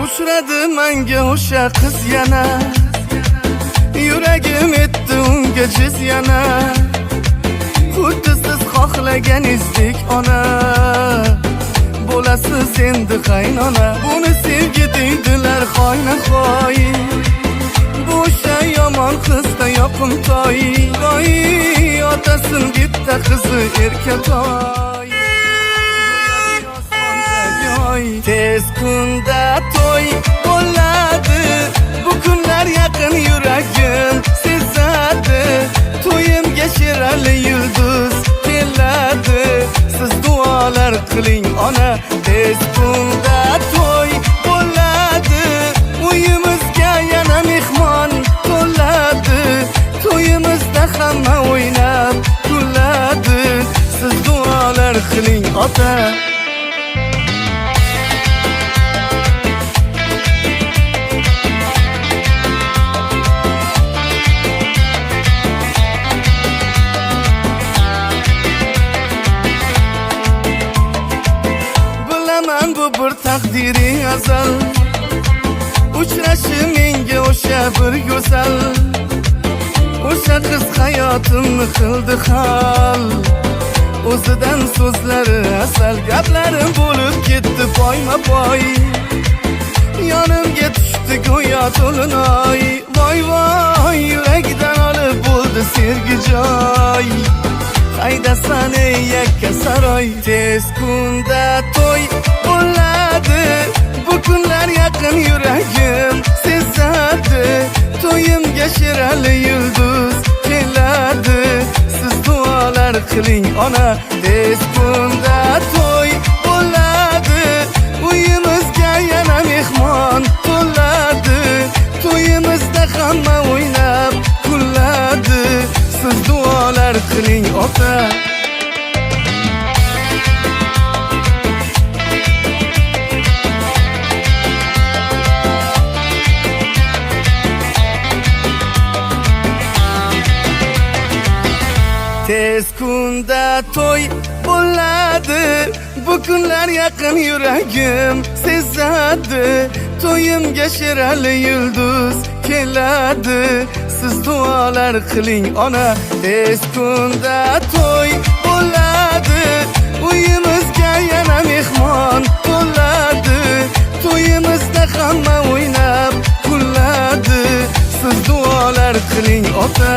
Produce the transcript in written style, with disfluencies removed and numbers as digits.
Uchradi menga o'sha qiz yana, yuragim etdi unga jiz yana. Xuddi siz xohlaganingizdek ona, bo'lasiz endi qaynona. Buni sevgi deydilar xoyna-xoy, bu o'sha yomon qizda yoqimtoy. Voy, otasin bitta qizi erkatoy. Tez kunda to'y bo'ladi, bu kunlar yaqin yuragim sezadi. To'yimga shirali yulduz keladi, siz duolar qiling ona. Tez kunda to'y bo'ladi, uyimizga yana mehmon to'ladi. To'yimizda hamma o'ynab kuladi, siz duolar qiling ota. Bu bir taqdiri azal, uchrashim menga o'sha bir go'zal. O'sha qiz hayotimni qildi hal, o'zidan so'zlari asal. Gaplari bo'lib ketdi boyma-boy, yonimga tushdi go'yo to'linoy. Voy voy, yuragdan olib bo'ldi sevgi joy. Haydasan ey yakka saroy. Tez kunda to'y bo'ladi, bu kunlar yaqin yuragim sezadi. To'yimga shirali yulduz keladi, siz duolar qiling ona. Tez kunda to'y bo'ladi, uyimizga yana mehmon to'ladi. To'yimizda hamma o'ynab kuladi, siz duolar qiling ota. Tez kunda to'y bo'ladi, bu kunlar yaqin yuragim sezadi. To'yimga shirali yulduz keladi, siz duolar qiling ona. Tez kunda to'y bo'ladi, uyimizga yana mehmon to'ladi. To'yimizda hamma o'ynab kuladi, siz duolar qiling ota.